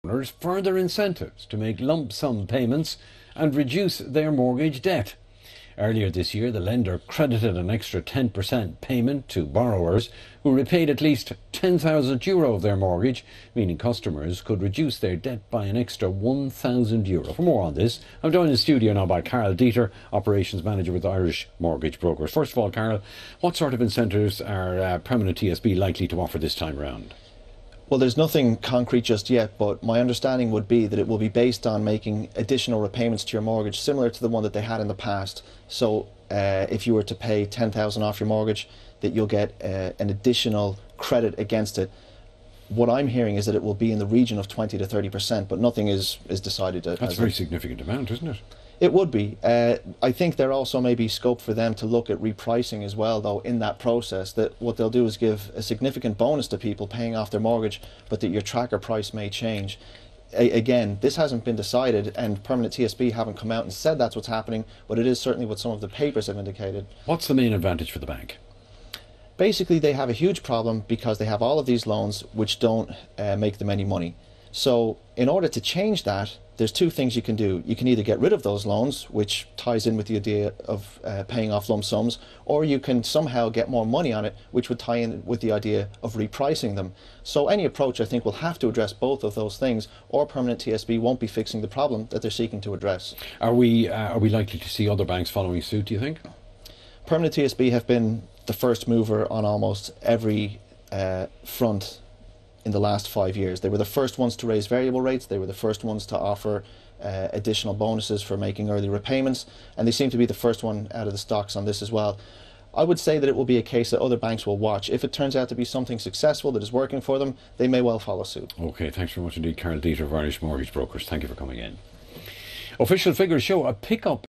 owners further incentives to make lump sum payments and reduce their mortgage debt. Earlier this year, the lender credited an extra 10% payment to borrowers who repaid at least €10,000 of their mortgage, meaning customers could reduce their debt by an extra €1,000. For more on this, I'm joined in the studio now by Carol Dieter, Operations Manager with Irish Mortgage Brokers. First of all, Carol, what sort of incentives are Permanent TSB likely to offer this time round? Well, there's nothing concrete just yet, but my understanding would be that it will be based on making additional repayments to your mortgage similar to the one that they had in the past. So if you were to pay $10,000 off your mortgage, that you'll get an additional credit against it. What I'm hearing is that it will be in the region of 20 to 30%, but nothing is decided. That's a very significant amount, isn't it? It would be. I think there also may be scope for them to look at repricing as well, though, in that process. That what they'll do is give a significant bonus to people paying off their mortgage, but that your tracker price may change. Again, this hasn't been decided, and Permanent TSB haven't come out and said that's what's happening, but it is certainly what some of the papers have indicated. What's the main advantage for the bank? Basically, they have a huge problem because they have all of these loans which don't make them any money. So in order to change that, there's two things you can do. You can either get rid of those loans, which ties in with the idea of paying off lump sums, or you can somehow get more money on it, which would tie in with the idea of repricing them. So any approach, I think, will have to address both of those things, or Permanent TSB won't be fixing the problem that they're seeking to address. Are we likely to see other banks following suit, do you think? Permanent TSB have been the first mover on almost every front in the last 5 years. They were the first ones to raise variable rates. They were the first ones to offer additional bonuses for making early repayments, and they seem to be the first one out of the stocks on this as well. I would say that it will be a case that other banks will watch. If it turns out to be something successful that is working for them, they may well follow suit. Okay, thanks very much indeed, Carol Dieter of Irish Mortgage Brokers. Thank you for coming in. Official figures show a pickup